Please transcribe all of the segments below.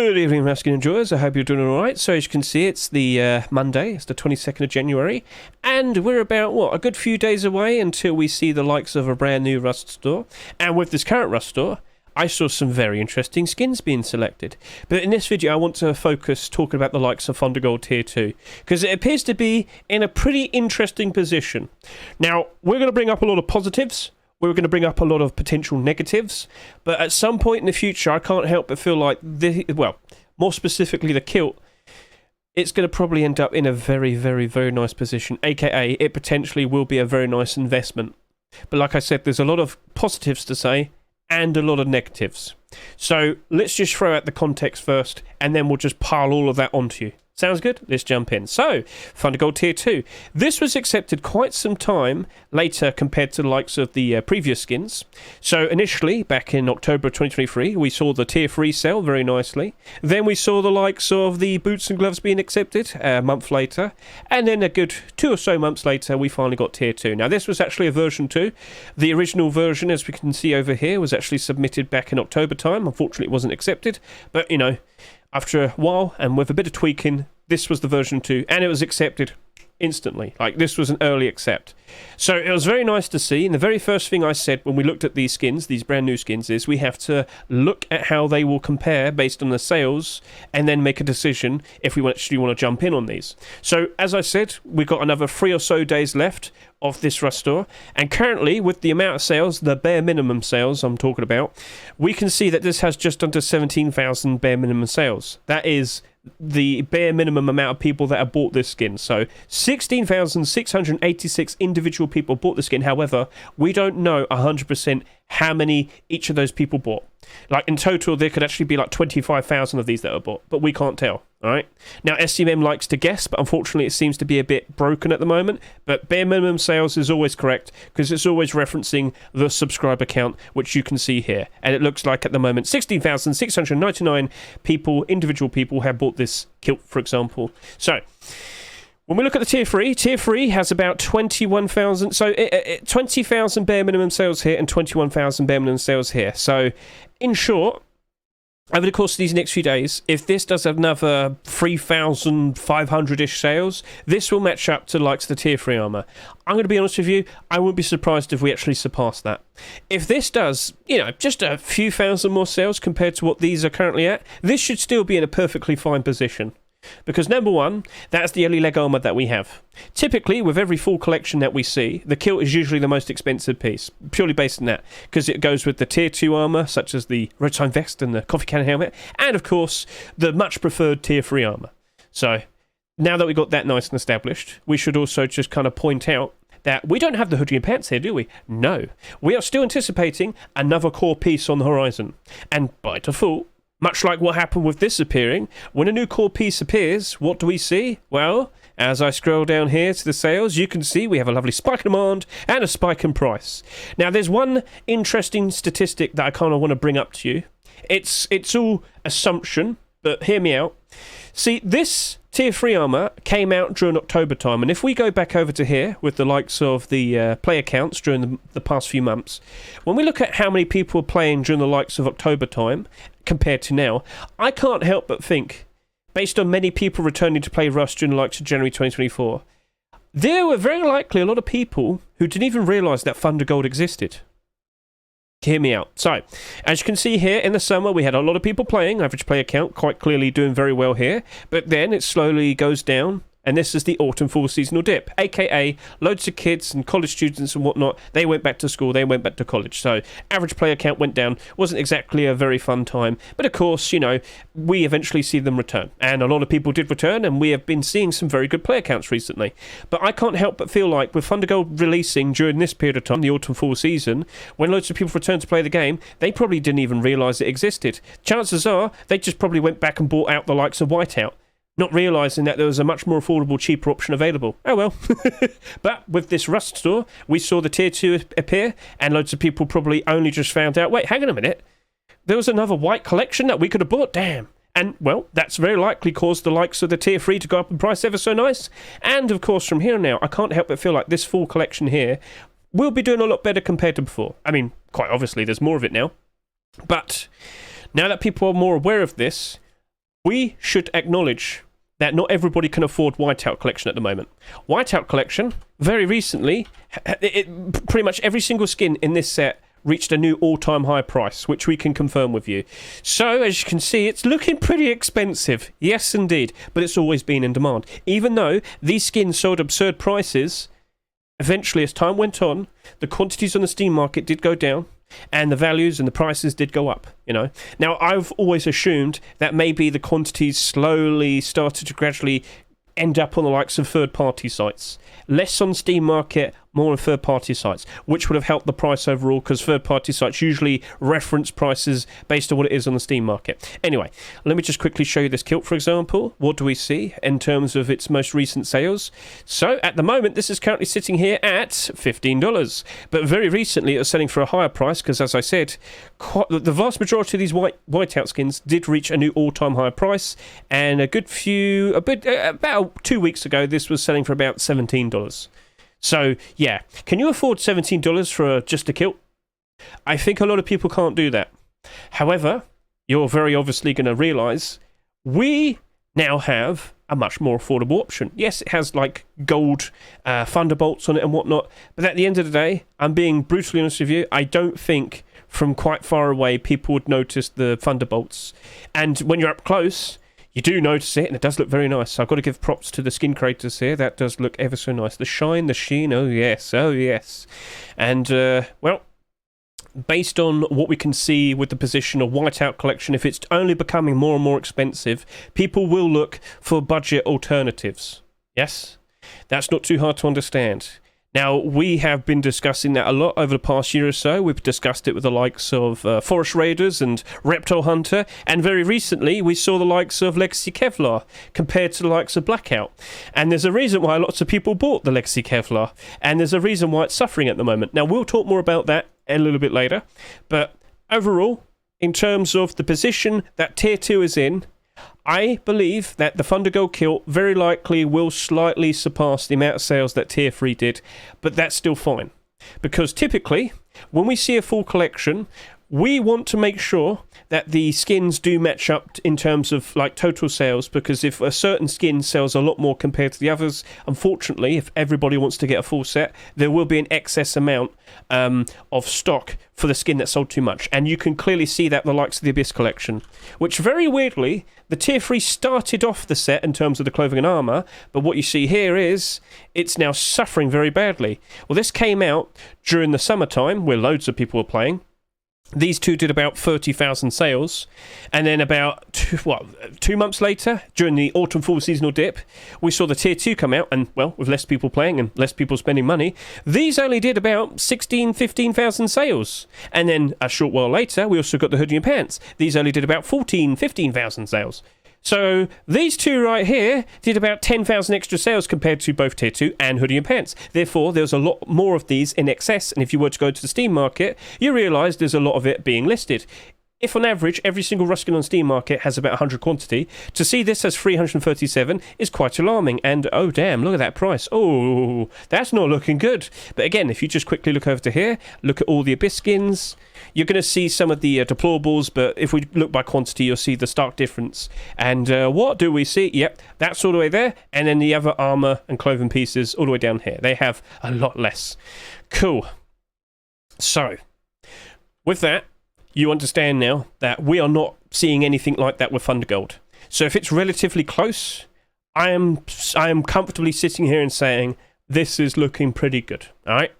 Good evening, masculine enjoyers. I hope you're doing all right. So as you can see, it's the Monday. It's the 22nd of January. And we're about, a good few days away until we see the likes of a brand new Rust store. And with this current Rust store, I saw some very interesting skins being selected. But in this video, I want to focus talking about the likes of Thundergold Tier 2, because it appears to be in a pretty interesting position. Now, we're going to bring up a lot of positives. We're going to bring up a lot of potential negatives, but at some point in the future, I can't help but feel like, more specifically the Kilt, it's going to probably end up in a very, very, very nice position, aka it potentially will be a very nice investment. But like I said, there's a lot of positives to say, and a lot of negatives. So let's just throw out the context first, and then we'll just pile all of that onto you. Sounds good? Let's jump in. So, Thundergold Tier 2. This was accepted quite some time later compared to the likes of the previous skins. So, initially, back in October of 2023, we saw the Tier 3 sell very nicely. Then we saw the likes of the boots and gloves being accepted a month later. And then a good 2 or so months later, we finally got Tier 2. Now, this was actually a version 2. The original version, as we can see over here, was actually submitted back in October time. Unfortunately, it wasn't accepted. But, after a while, and with a bit of tweaking, this was the version 2, and it was accepted instantly. Like, this was an early accept. So it was very nice to see, and the very first thing I said when we looked at these skins, these brand new skins, is we have to look at how they will compare based on the sales, and then make a decision if we actually want to jump in on these. So, as I said, we've got another 3 or so days left of this Rust store, and currently, with the amount of sales, the bare minimum sales I'm talking about, we can see that this has just under 17,000 bare minimum sales. That is the bare minimum amount of people that have bought this skin. So 16,686 individual people bought the skin. However, we don't know 100% how many each of those people bought. Like, in total, there could actually be like 25,000 of these that are bought, but we can't tell. All right. Now, SCMM likes to guess, but unfortunately, it seems to be a bit broken at the moment. But bare minimum sales is always correct, because it's always referencing the subscriber count, which you can see here. And it looks like at the moment, 16,699 people, individual people, have bought this Kilt, for example. So, when we look at the Tier 3 has about 21,000, so 20,000 bare minimum sales here and 21,000 bare minimum sales here. So, in short, over the course of these next few days, if this does another 3,500-ish sales, this will match up to the likes of the Tier 3 armor. I'm going to be honest with you, I wouldn't be surprised if we actually surpass that. If this does, just a few thousand more sales compared to what these are currently at, this should still be in a perfectly fine position. Because number one, that's the only leg armor that we have. Typically, with every full collection that we see, the Kilt is usually the most expensive piece, purely based on that, because it goes with the Tier 2 armor, such as the Roadside Vest and the Coffeecan helmet, and of course, the much preferred Tier 3 armor. So, now that we've got that nice and established, we should also just kind of point out that we don't have the hoodie and pants here, do we? No. We are still anticipating another core piece on the horizon. And by default, much like what happened with this appearing, when a new core piece appears, what do we see? Well, as I scroll down here to the sales, you can see we have a lovely spike in demand and a spike in price. Now, there's one interesting statistic that I kind of want to bring up to you. It's all assumption, but hear me out. See, this Tier 3 armor came out during October time, and if we go back over to here with the likes of the player counts during the past few months, when we look at how many people were playing during the likes of October time compared to now, I can't help but think, based on many people returning to play Rust during the likes of January 2024, there were very likely a lot of people who didn't even realise that Thundergold existed. Hear me out. So, as you can see here, in the summer, we had a lot of people playing, average player count, quite clearly doing very well here, but then it slowly goes down, and this is the autumn fall seasonal dip, aka loads of kids and college students and whatnot, they went back to school, they went back to college, so average player count went down, wasn't exactly a very fun time, but of course, we eventually see them return, and a lot of people did return, and we have been seeing some very good player counts recently, but I can't help but feel like with Thundergold releasing during this period of time, the autumn fall season, when loads of people returned to play the game, they probably didn't even realise it existed. Chances are, they just probably went back and bought out the likes of Whiteout, not realising that there was a much more affordable, cheaper option available. Oh well. But with this Rust store, we saw the Tier 2 appear, and loads of people probably only just found out, wait, hang on a minute, there was another white collection that we could have bought, damn. And, well, that's very likely caused the likes of the Tier 3 to go up in price ever so nice. And, of course, from here on out, I can't help but feel like this full collection here will be doing a lot better compared to before. I mean, quite obviously, there's more of it now. But now that people are more aware of this, we should acknowledge that not everybody can afford Whiteout Collection at the moment. Whiteout Collection, very recently, pretty much every single skin in this set reached a new all-time high price, which we can confirm with you. So, as you can see, it's looking pretty expensive. Yes, indeed. But it's always been in demand. Even though these skins sold absurd prices, eventually, as time went on, the quantities on the Steam market did go down, and the values and the prices did go up, you know. Now, I've always assumed that maybe the quantities slowly started to gradually end up on the likes of third-party sites. Less on Steam market, more on third-party sites, which would have helped the price overall, because third-party sites usually reference prices based on what it is on the Steam market. Anyway, let me just quickly show you this kilt, for example. What do we see in terms of its most recent sales? So, at the moment, this is currently sitting here at $15. But very recently, it was selling for a higher price, because, as I said, the vast majority of these whiteout skins did reach a new all-time high price, and about 2 weeks ago, this was selling for about $17. So, yeah, can you afford $17 for just a kilt? I think a lot of people can't do that. However, you're very obviously going to realise we now have a much more affordable option. Yes, it has like gold thunderbolts on it and whatnot, but at the end of the day, I'm being brutally honest with you, I don't think from quite far away people would notice the thunderbolts. And when you're up close, you do notice it, and it does look very nice. So I've got to give props to the skin creators here. That does look ever so nice. The shine, the sheen, oh yes, oh yes. And, well, based on what we can see with the position of Whiteout Collection, if it's only becoming more and more expensive, people will look for budget alternatives. Yes? That's not too hard to understand. Now, we have been discussing that a lot over the past year or so. We've discussed it with the likes of Forest Raiders and Reptile Hunter, and very recently we saw the likes of Legacy Kevlar compared to the likes of Blackout. And there's a reason why lots of people bought the Legacy Kevlar, and there's a reason why it's suffering at the moment. Now, we'll talk more about that a little bit later, but overall, in terms of the position that Tier 2 is in, I believe that the Thundergold Kilt very likely will slightly surpass the amount of sales that Tier 3 did, but that's still fine. Because typically, when we see a full collection, we want to make sure that the skins do match up in terms of like total sales, because if a certain skin sells a lot more compared to the others, unfortunately, if everybody wants to get a full set, there will be an excess amount of stock for the skin that sold too much. And you can clearly see that the likes of the Abyss collection, which very weirdly, the Tier 3 started off the set in terms of the clothing and armour, but what you see here is it's now suffering very badly. Well, this came out during the summertime where loads of people were playing. These two did about 30,000 sales, and then about 2 months later, during the autumn fall seasonal dip, we saw the Tier 2 come out, and well, with less people playing and less people spending money, these only did about 15,000 sales. And then a short while later, we also got the hoodie and pants. These only did about 15,000 sales. So these two right here did about 10,000 extra sales compared to both Tier 2 and hoodie and pants. Therefore, there's a lot more of these in excess, and if you were to go to the Steam market, you realise there's a lot of it being listed. If on average, every single Ruskin on Steam market has about 100 quantity, to see this as 337 is quite alarming. And oh damn, look at that price. Oh, that's not looking good. But again, if you just quickly look over to here, look at all the Abyss skins, you're going to see some of the deplorables, but if we look by quantity, you'll see the stark difference. And what do we see? Yep, that's all the way there. And then the other armour and clothing pieces all the way down here. They have a lot less. Cool. So, with that, you understand now that we are not seeing anything like that with Thundergold. So if it's relatively close, I am comfortably sitting here and saying this is looking pretty good. All right.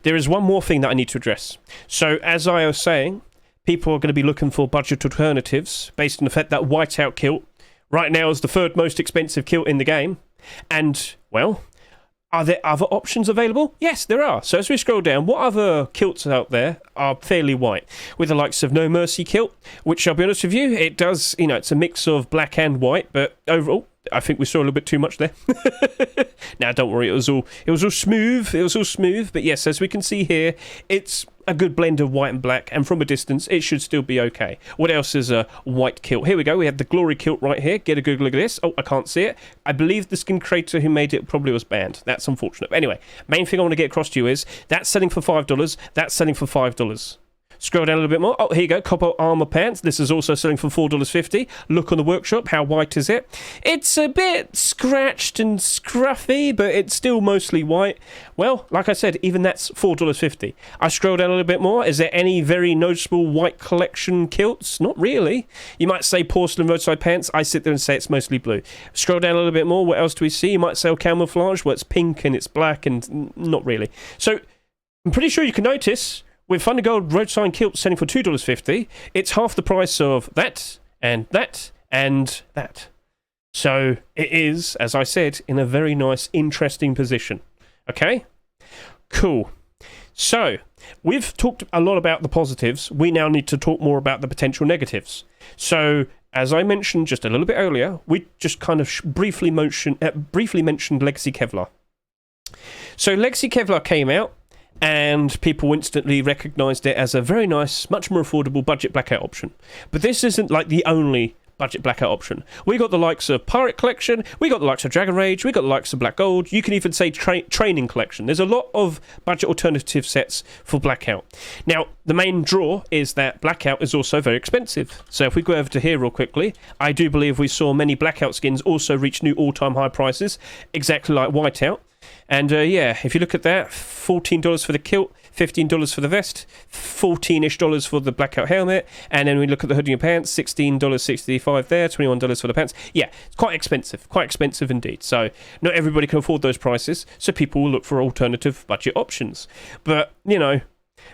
There is one more thing that I need to address. So as I was saying, people are going to be looking for budget alternatives based on the fact that Whiteout Kilt right now is the third most expensive kilt in the game. And, well, are there other options available? Yes, there are. So as we scroll down, what other kilts out there are fairly white? With the likes of No Mercy Kilt, which I'll be honest with you, it does, you know, it's a mix of black and white, but overall, I think we saw a little bit too much there. Now, don't worry, it was all smooth. It was all smooth. But yes, as we can see here, it's a good blend of white and black, and from a distance, it should still be okay. What else is a white kilt? Here we go. We have the Glory Kilt right here. Get a Google look at this. Oh, I can't see it. I believe the skin creator who made it probably was banned. That's unfortunate. But anyway, main thing I want to get across to you is that's selling for $5. That's selling for $5. Scroll down a little bit more. Oh, here you go. Copper armor pants. This is also selling for $4.50. Look on the workshop. How white is it? It's a bit scratched and scruffy, but it's still mostly white. Well, like I said, even that's $4.50. I scroll down a little bit more. Is there any very noticeable white collection kilts? Not really. You might say porcelain roadside pants. I sit there and say it's mostly blue. Scroll down a little bit more. What else do we see? You might sell camouflage where it's pink and it's black, and not really. So I'm pretty sure you can notice with Thundergold roadside kilts selling for $2.50, it's half the price of that and that and that. So it is, as I said, in a very nice, interesting position. Okay? Cool. So we've talked a lot about the positives. We now need to talk more about the potential negatives. So as I mentioned just a little bit earlier, we just kind of briefly mentioned Legacy Kevlar. So Legacy Kevlar came out, and people instantly recognised it as a very nice, much more affordable budget blackout option. But this isn't like the only budget blackout option. We got the likes of Pirate Collection, we got the likes of Dragon Rage, we got the likes of Black Gold. You can even say Training Collection. There's a lot of budget alternative sets for blackout. Now, the main draw is that blackout is also very expensive. So if we go over to here real quickly, I do believe we saw many blackout skins also reach new all-time high prices, exactly like Whiteout. And yeah, if you look at that, $14 for the kilt, $15 for the vest, $14-ish for the blackout helmet, and then we look at the hoodie and pants, $16.65 there, $21 for the pants. Yeah, it's quite expensive indeed. So not everybody can afford those prices, so people will look for alternative budget options. But, you know,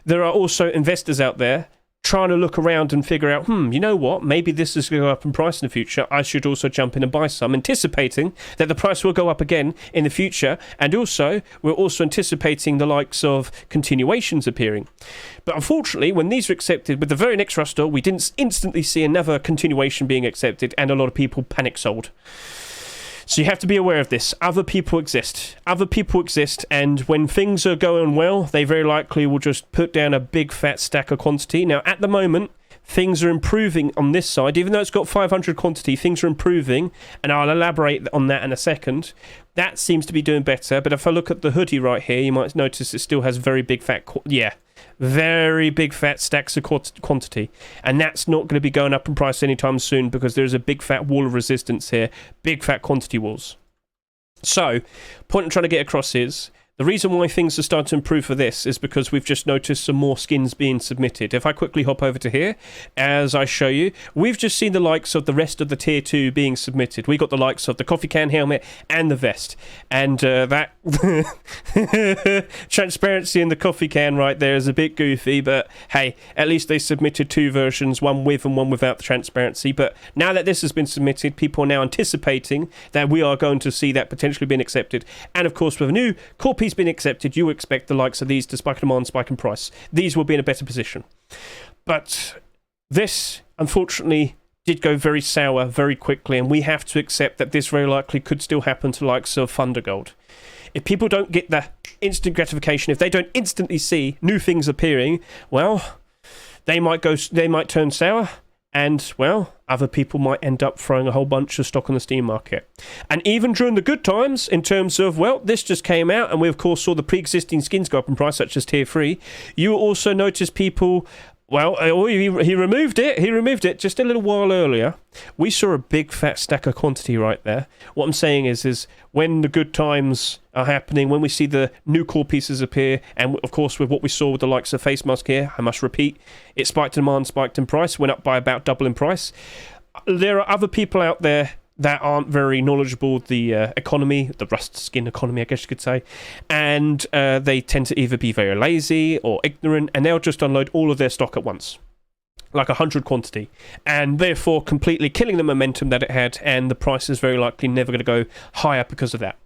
there are also investors out there trying to look around and figure out, you know what, maybe this is going to go up in price in the future. I should also jump in and buy some, anticipating that the price will go up again in the future. And also, we're also anticipating the likes of continuations appearing. But unfortunately, when these were accepted with the very next roster, we didn't instantly see another continuation being accepted, and a lot of people panic sold. So you have to be aware of this. Other people exist. And when things are going well, they very likely will just put down a big fat stack of quantity. Now, at the moment, things are improving on this side. Even though it's got 500 quantity, things are improving, and I'll elaborate on that in a second. That seems to be doing better, but if I look at the hoodie right here, you might notice it still has very big fat... very big fat stacks of quantity, and that's not going to be going up in price anytime soon because there's a big fat wall of resistance here, big fat quantity walls. So, point I'm trying to get across is the reason why things are starting to improve for this is because we've just noticed some more skins being submitted. If I quickly hop over to here, as I show you, we've just seen the likes of the rest of the tier 2 being submitted. We got the likes of the Coffeecan helmet and the vest. And that transparency in the Coffeecan right there is a bit goofy, but hey, at least they submitted 2 versions, one with and one without the transparency. But now that this has been submitted, people are now anticipating that we are going to see that potentially being accepted. And of course, with a new core piece been accepted, you expect the likes of these to spike in demand, spike in price. These will be in a better position. But this, unfortunately, did go very sour very quickly, and we have to accept that this very likely could still happen to the likes of Thundergold. If people don't get the instant gratification, if they don't instantly see new things appearing, well, they might turn sour, and, well, other people might end up throwing a whole bunch of stock on the Steam market. And even during the good times, in terms of, well, this just came out, and we, of course, saw the pre-existing skins go up in price, such as Tier 3, you also notice people... Well, he removed it. He removed it just a little while earlier. We saw a big fat stack of quantity right there. What I'm saying is when the good times are happening, when we see the new core pieces appear, and of course with what we saw with the likes of Face Mask here, I must repeat, it spiked in demand, spiked in price, went up by about double in price. There are other people out there that aren't very knowledgeable of the economy, the rust skin economy, I guess you could say, and they tend to either be very lazy or ignorant, and they'll just unload all of their stock at once, like 100 quantity, and therefore completely killing the momentum that it had, and the price is very likely never going to go higher because of that.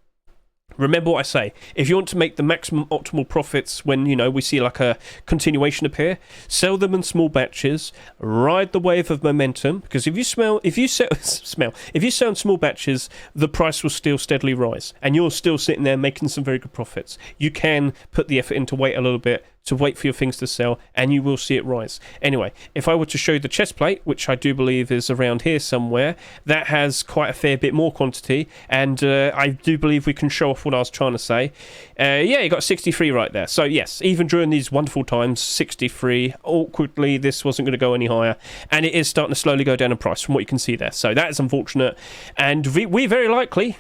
Remember what I say, if you want to make the maximum optimal profits when, you know, we see like a continuation appear, sell them in small batches, ride the wave of momentum, because if you sell in small batches, the price will still steadily rise, and you're still sitting there making some very good profits. You can put the effort in to wait a little bit to wait for your things to sell, and you will see it rise. Anyway, if I were to show you the chest plate, which I do believe is around here somewhere, that has quite a fair bit more quantity, and I do believe we can show off what I was trying to say. Yeah, you got 63 right there. So yes, even during these wonderful times, 63, awkwardly, this wasn't going to go any higher, and it is starting to slowly go down in price from what you can see there. So that is unfortunate, and we very likely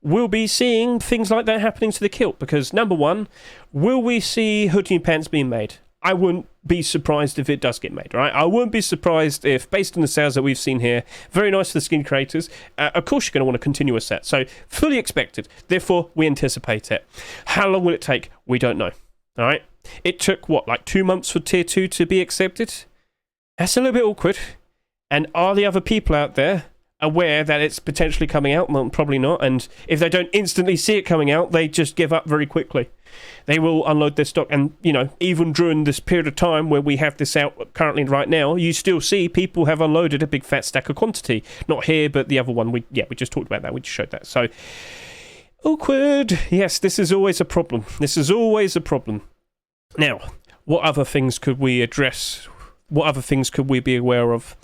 will be seeing things like that happening to the kilt, because number one, will we see hoodie and pants being made? I wouldn't be surprised if it does get made, right? I wouldn't be surprised if, based on the sales that we've seen here, very nice for the skin creators, of course you're going to want to continue a set, so fully expected, therefore we anticipate it. How long will it take? We don't know, all right? It took, what, like 2 months for tier 2 to be accepted? That's a little bit awkward, and are the other people out there aware that it's potentially coming out? Well, probably not, and if they don't instantly see it coming out, they just give up very quickly. They will unload their stock, and you know, even during this period of time where we have this out currently right now, you still see people have unloaded a big fat stack of quantity. Not here, but the other one, we just talked about that, we just showed that. So awkward. Yes, this is always a problem. This is always a problem. Now, what other things could we address? What other things could we be aware of?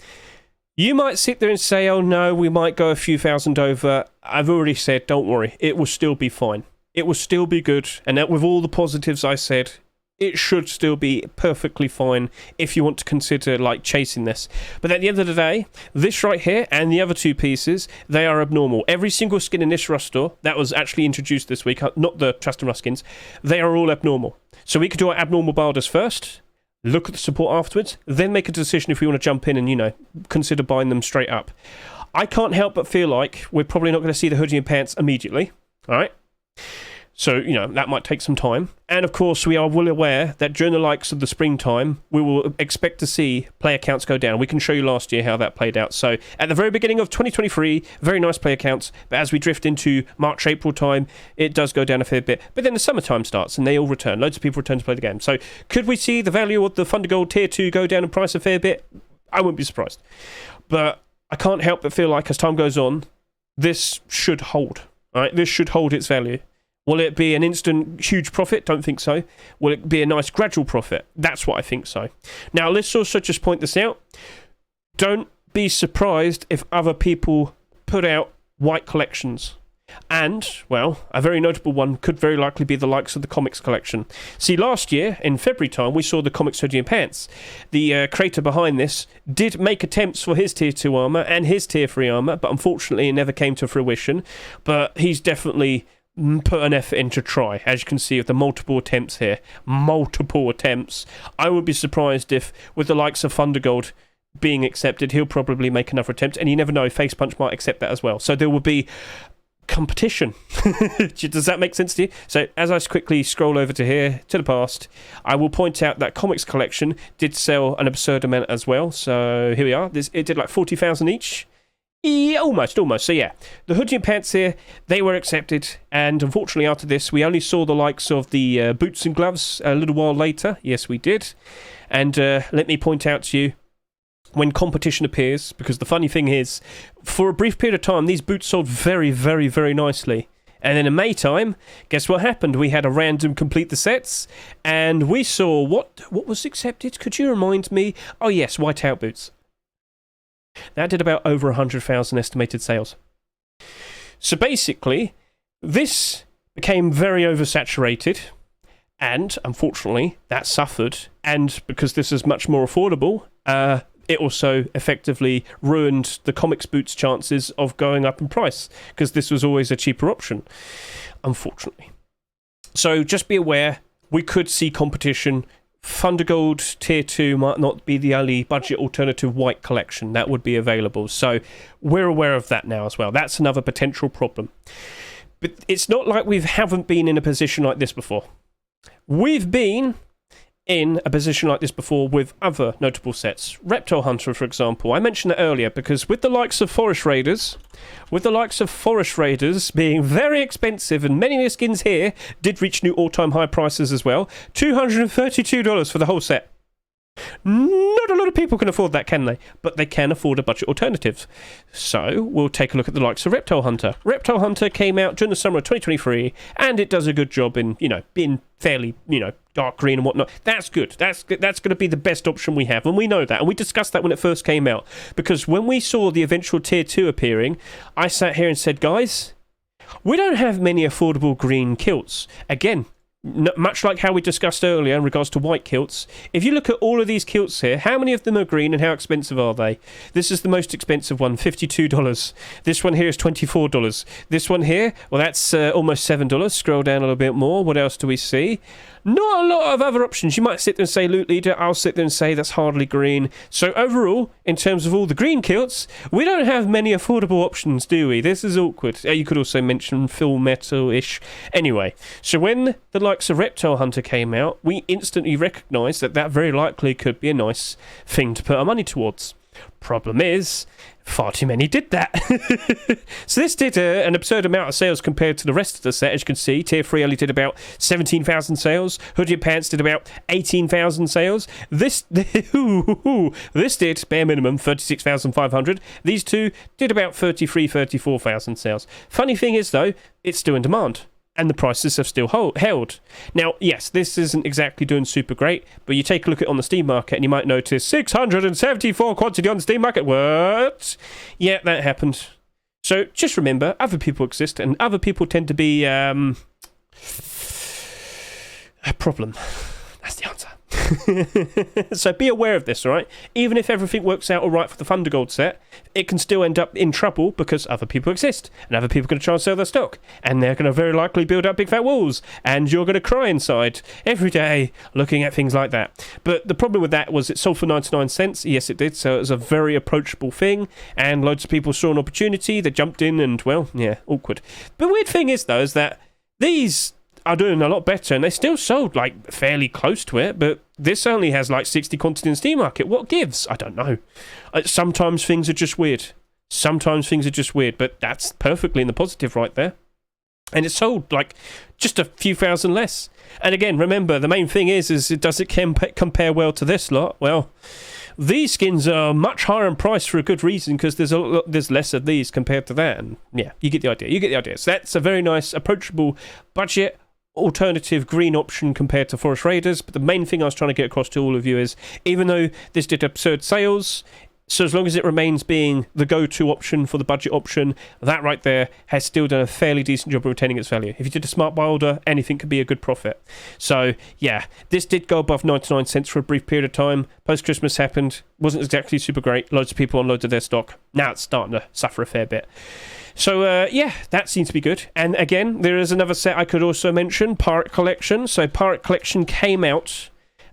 You might sit there and say, oh no, we might go a few thousand over. I've already said, don't worry, it will still be fine. It will still be good, and that with all the positives I said, it should still be perfectly fine if you want to consider like chasing this. But at the end of the day, this right here and the other two pieces, they are abnormal. Every single skin in this rush store that was actually introduced this week, not the Trust and Rush skins, they are all abnormal. So we could do our abnormal bilders first, look at the support afterwards, then make a decision if we want to jump in and, you know, consider buying them straight up. I can't help but feel like we're probably not going to see the hoodie and pants immediately, all right? So, you know, that might take some time. And of course, we are well aware that during the likes of the springtime, we will expect to see player counts go down. We can show you last year how that played out. So, at the very beginning of 2023, very nice player counts. But as we drift into March, April time, it does go down a fair bit. But then the summertime starts and they all return. Loads of people return to play the game. So, could we see the value of the Thundergold Tier 2 go down in price a fair bit? I wouldn't be surprised. But I can't help but feel like as time goes on, this should hold. All right? This should hold its value. Will it be an instant huge profit? Don't think so. Will it be a nice gradual profit? That's what I think so. Now, let's also just point this out. Don't be surprised if other people put out white collections. And, well, a very notable one could very likely be the likes of the comics collection. See, last year, in February time, we saw the comics hoodie and pants. The creator behind this did make attempts for his tier 2 armor and his tier 3 armor, but unfortunately it never came to fruition. But he's definitely put an effort in to try, as you can see with the multiple attempts here. Multiple attempts. I would be surprised if, with the likes of Thundergold being accepted, he'll probably make another attempt, and you never know, Face Punch might accept that as well. So there will be competition. Does that make sense to you? So as I quickly scroll over to here, to the past, I will point out that comics collection did sell an absurd amount as well. So here we are. It did like 40,000 each. Yeah, almost. So yeah, the hoodie and pants here, they were accepted, and unfortunately after this, we only saw the likes of the boots and gloves a little while later. Yes, we did. And let me point out to you, when competition appears, because the funny thing is, for a brief period of time, these boots sold very, very, very nicely. And then in May time, guess what happened? We had a random complete the sets, and we saw what was accepted. Could you remind me? Oh yes, Whiteout boots. That did about over 100,000 estimated sales. So basically, this became very oversaturated, and unfortunately, that suffered. And because this is much more affordable, it also effectively ruined the comics boots' chances of going up in price, because this was always a cheaper option, unfortunately. So just be aware, we could see competition. Thundergold Tier 2 might not be the only budget alternative white collection that would be available. So we're aware of that now as well. That's another potential problem. But it's not like we haven't been in a position like this before. We've been in a position like this before with other notable sets. Reptile Hunter, for example. I mentioned that earlier because with the likes of Forest Raiders being very expensive, and many of the skins here did reach new all-time high prices as well, $232 for the whole set. Not a lot of people can afford that, can they? But they can afford a budget alternative. So we'll take a look at the likes of Reptile Hunter. Reptile Hunter came out during the summer of 2023, and it does a good job in, being fairly, dark green and whatnot. That's good. That's going to be the best option we have, and we know that. And we discussed that when it first came out, because when we saw the eventual Tier 2 appearing, I sat here and said, guys, we don't have many affordable green kilts. Again, much like how we discussed earlier in regards to white kilts, if you look at all of these kilts here, how many of them are green and how expensive are they? This is the most expensive one, $52. This one here is $24. This one here, well, that's almost $7. Scroll down a little bit more. What else do we see? Not a lot of other options. You might sit there and say Loot Leader. I'll sit there and say that's hardly green. So overall, in terms of all the green kilts, we don't have many affordable options, do we? This is awkward. You could also mention Full Metal-ish. Anyway, so when the likes of Reptile Hunter came out, we instantly recognised that very likely could be a nice thing to put our money towards. Problem is, far too many did that. So this did an absurd amount of sales compared to the rest of the set. As you can see, Tier 3 only did about 17,000 sales. Hoodie and Pants did about 18,000 sales. This did, bare minimum, 36,500. These two did about 34,000 sales. Funny thing is, though, it's still in demand, and the prices have still held. Now, yes, this isn't exactly doing super great, but you take a look at it on the Steam market and you might notice 674 quantity on the Steam market. What? Yeah, that happened. So just remember, other people exist, and other people tend to be a problem. That's the answer. So be aware of this, alright? Even if everything works out alright for the Thundergold set, it can still end up in trouble because other people exist, and other people are going to try and sell their stock, and they're going to very likely build up big fat walls, and you're going to cry inside every day looking at things like that. But the problem with that was it sold for 99 cents. Yes, it did, so it was a very approachable thing, and loads of people saw an opportunity, they jumped in, and, well, yeah, awkward. But the weird thing is, though, is that these are doing a lot better, and they still sold like fairly close to it, but this only has like 60 quantity in the Steam market. What gives? I don't know. Sometimes things are just weird, but that's perfectly in the positive right there. And it sold like just a few thousand less. And again, remember, the main thing is does it compare well to this lot? Well, these skins are much higher in price for a good reason, because there's less of these compared to that. And yeah, you get the idea. So that's a very nice, approachable budget alternative green option compared to Forest Raiders. But the main thing I was trying to get across to all of you is, even though this did absurd sales, so as long as it remains being the go-to option for the budget option, that right there has still done a fairly decent job of retaining its value. If you did a smart buy order, anything could be a good profit. So yeah, this did go above 99 cents for a brief period of time. Post-Christmas happened, wasn't exactly super great. Loads of people unloaded their stock. Now it's starting to suffer a fair bit. So, yeah, that seems to be good. And again, there is another set I could also mention, Pirate Collection. So, Pirate Collection came out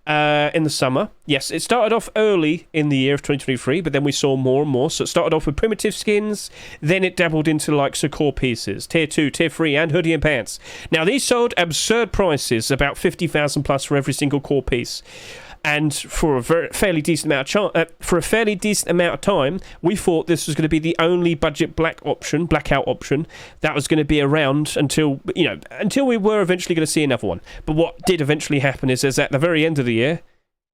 in the summer. Yes, it started off early in the year of 2023, but then we saw more and more. So, it started off with primitive skins, then it dabbled into like core pieces, Tier 2, Tier 3, and Hoodie and Pants. Now, these sold absurd prices, about 50,000 plus for every single core piece. And for a fairly decent amount of time, we thought this was going to be the only budget blackout option that was going to be around until we were eventually going to see another one. But what did eventually happen is at the very end of the year,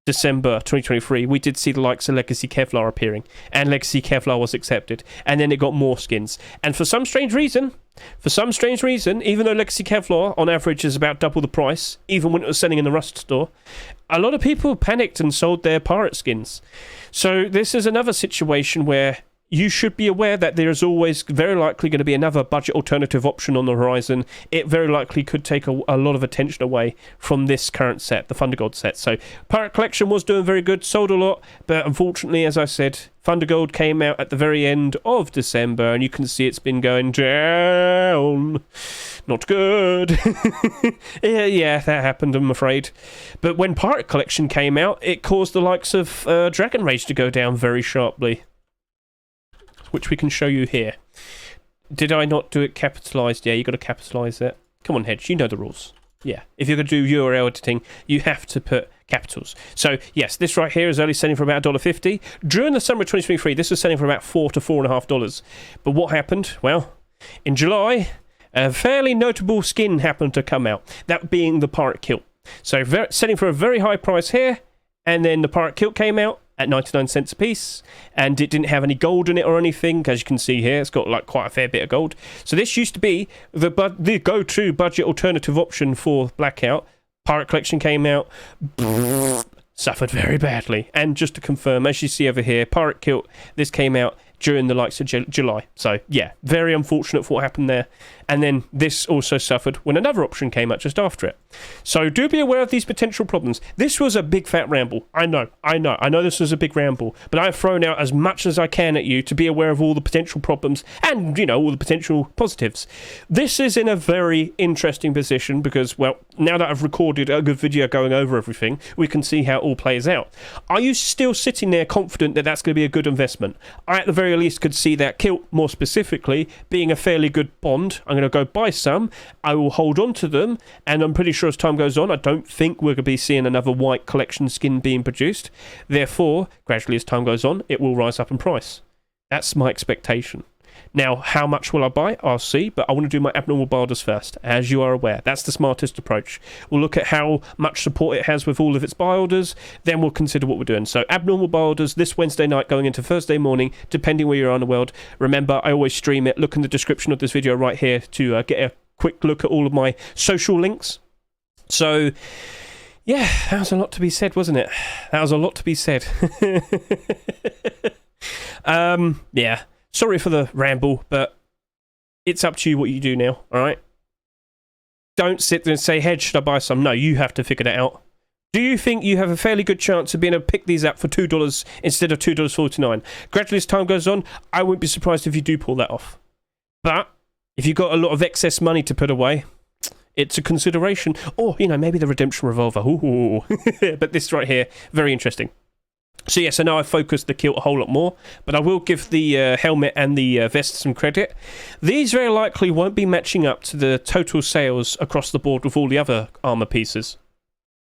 December 2023, we did see the likes of Legacy Kevlar appearing, and Legacy Kevlar was accepted, and then it got more skins. And for some strange reason, even though Legacy Kevlar on average is about double the price, even when it was selling in the Rust store, a lot of people panicked and sold their pirate skins. So this is another situation where you should be aware that there is always very likely going to be another budget alternative option on the horizon. It very likely could take a lot of attention away from this current set, the Thundergold set. So Pirate Collection was doing very good, sold a lot, but unfortunately, as I said, Thundergold came out at the very end of December, and you can see it's been going down. Not good. Yeah, that happened, I'm afraid. But when Pirate Collection came out, it caused the likes of Dragon Rage to go down very sharply, which we can show you here. Did I not do it capitalized? Yeah, you got to capitalize it. Come on, Hedge, you know the rules. Yeah, if you're going to do URL editing, you have to put capitals. So, yes, this right here is only selling for about $1.50. During the summer of 2023, this was selling for about $4 to $4.50. But what happened? Well, in July, a fairly notable skin happened to come out, that being the Pirate Kilt. So, selling for a very high price here, And then the Pirate Kilt came out at 99 cents a piece, and it didn't have any gold in it or anything. As you can see here, it's got like quite a fair bit of gold. So this used to be the go-to budget alternative option for Blackout. Pirate Collection came out, suffered very badly. And just to confirm, as you see over here, Pirate Kilt, this came out during the likes of July. So yeah, very unfortunate for what happened there. And then this also suffered when another option came out just after it. So do be aware of these potential problems. This was a big fat ramble. I know this was a big ramble, but I've thrown out as much as I can at you to be aware of all the potential problems and, you know, all the potential positives. This is in a very interesting position because, well, now that I've recorded a good video going over everything, we can see how it all plays out. Are you still sitting there confident that that's going to be a good investment? I, at the very least, could see that Kilt, more specifically, being a fairly good bond. I'm going to go buy some. I will hold on to them, and I'm pretty sure as time goes on, I don't think we're going to be seeing another white collection skin being produced. Therefore, gradually as time goes on, it will rise up in price. That's my expectation. Now, how much will I buy? I'll see, but I want to do my abnormal bilders first, as you are aware. That's the smartest approach. We'll look at how much support it has with all of its bilders, then we'll consider what we're doing. So, abnormal bilders this Wednesday night going into Thursday morning, depending where you are in the world. Remember, I always stream it. Look in the description of this video right here to get a quick look at all of my social links. So, yeah, that was a lot to be said, wasn't it? That was a lot to be said. Yeah. Sorry for the ramble, but it's up to you what you do now, alright? Don't sit there and say, Hedge, should I buy some? No, you have to figure that out. Do you think you have a fairly good chance of being able to pick these up for $2 instead of $2.49? Gradually as time goes on, I wouldn't be surprised if you do pull that off. But if you've got a lot of excess money to put away, it's a consideration. Or, you know, maybe the Redemption Revolver. Ooh. But this right here, very interesting. So yes, I know I've focused the Kilt a whole lot more, but I will give the helmet and the vest some credit. These very likely won't be matching up to the total sales across the board with all the other armor pieces.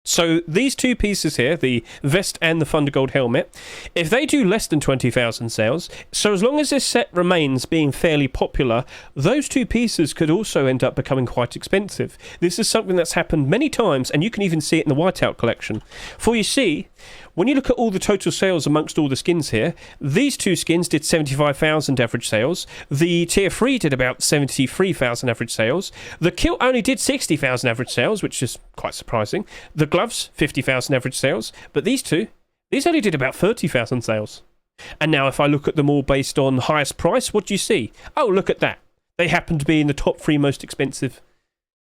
So these two pieces here, the vest and the Thundergold helmet, if they do less than 20,000 sales, so as long as this set remains being fairly popular, those two pieces could also end up becoming quite expensive. This is something that's happened many times, and you can even see it in the Whiteout collection. For you see, when you look at all the total sales amongst all the skins here, these two skins did 75,000 average sales. The Tier 3 did about 73,000 average sales. The Kilt only did 60,000 average sales, which is quite surprising. The gloves, 50,000 average sales. But these only did about 30,000 sales. And now if I look at them all based on highest price, what do you see? Oh, look at that. They happen to be in the top 3 most expensive,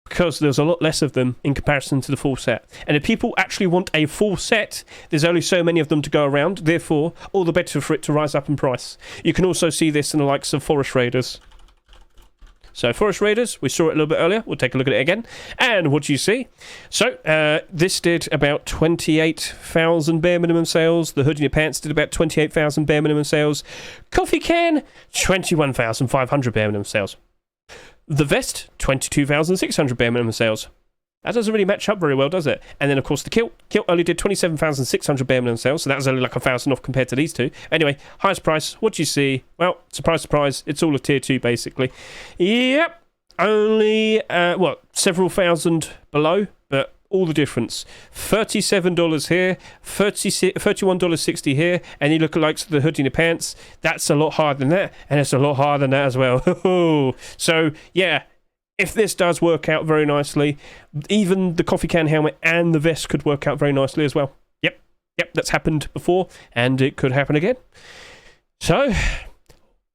because there's a lot less of them in comparison to the full set. And if people actually want a full set, there's only so many of them to go around, therefore, all the better for it to rise up in price. You can also see this in the likes of Forest Raiders. So, Forest Raiders, we saw it a little bit earlier. We'll take a look at it again. And what do you see? So, this did about 28,000 bare minimum sales. The Hood in Your Pants did about 28,000 bare minimum sales. Coffeecan, 21,500 bare minimum sales. The vest, 22,600 bare minimum sales. That doesn't really match up very well, does it? And then, of course, the Kilt. Kilt only did 27,600 bare minimum sales, so that was only like 1,000 off compared to these two. Anyway, highest price. What do you see? Well, surprise, surprise, it's all a Tier 2, basically. Yep. Only, several thousand below, but all the difference. $37 here, $31.60 here, and you look at likes of the Hood in Your Pants. That's a lot higher than that, and it's a lot higher than that as well. So, yeah, if this does work out very nicely, even the Coffeecan helmet and the vest could work out very nicely as well. Yep, that's happened before, and it could happen again. So,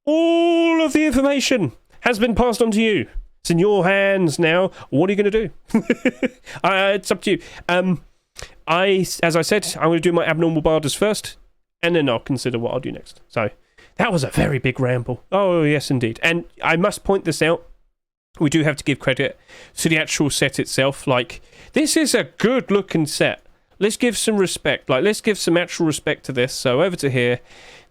all of the information has been passed on to you. It's in your hands now. What are you going to do? It's up to you. As I said, I'm going to do my abnormal bilders first, and then I'll consider what I'll do next. So, that was a very big ramble. Oh, yes, indeed. And I must point this out. We do have to give credit to the actual set itself. Like, this is a good-looking set. Let's give some respect. Like, let's give some actual respect to this. So, over to here.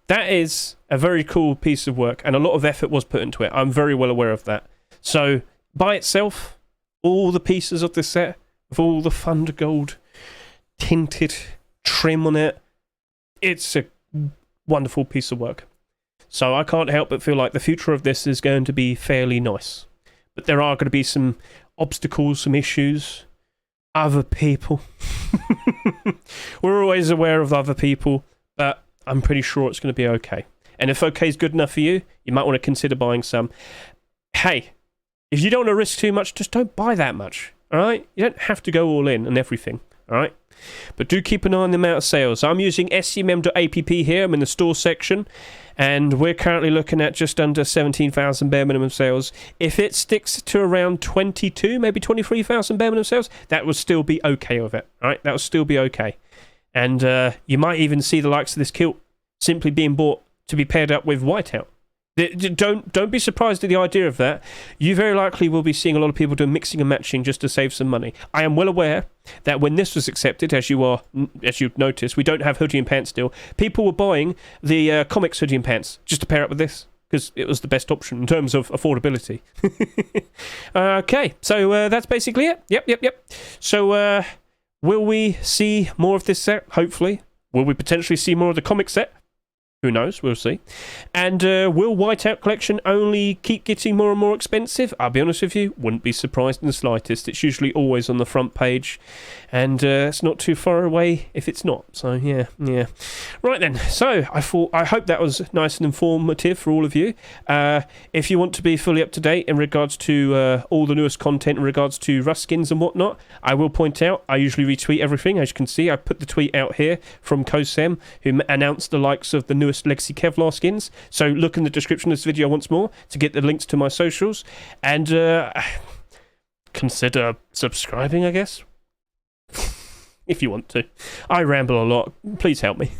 That is a very cool piece of work, and a lot of effort was put into it. I'm very well aware of that. So, by itself, all the pieces of this set, with all the Thundergold tinted trim on it, it's a wonderful piece of work. So I can't help but feel like the future of this is going to be fairly nice. But there are going to be some obstacles, some issues. Other people. We're always aware of other people, but I'm pretty sure it's going to be okay. And if okay is good enough for you, you might want to consider buying some. Hey, if you don't want to risk too much, just don't buy that much, all right? You don't have to go all in and everything, all right? But do keep an eye on the amount of sales. I'm using scmm.app here. I'm in the store section, and we're currently looking at just under 17,000 bare minimum sales. If it sticks to around 22, maybe 23,000 bare minimum sales, that will still be okay with it, right? That will still be okay. And you might even see the likes of this kilt simply being bought to be paired up with Whiteout. Don't be surprised at the idea of that. You very likely will be seeing a lot of people doing mixing and matching just to save some money. I am well aware that when this was accepted, as you've noticed, we don't have hoodie and pants still. People were buying the comics hoodie and pants just to pair up with this because it was the best option in terms of affordability. Okay, so that's basically it. Yep. So will we see more of this set? Hopefully. Will we potentially see more of the comic set? Who knows? We'll see. And will Whiteout Collection only keep getting more and more expensive? I'll be honest with you, wouldn't be surprised in the slightest. It's usually always on the front page, and it's not too far away if it's not. So, yeah. Right then, so I hope that was nice and informative for all of you. If you want to be fully up to date in regards to all the newest content in regards to Rust skins and whatnot, I will point out, I usually retweet everything. As you can see, I put the tweet out here from Kosem, who announced the likes of the newest Legacy Kevlar skins. So look in the description of this video once more to get the links to my socials, and consider subscribing, I guess. If you want to. I ramble a lot. Please help me.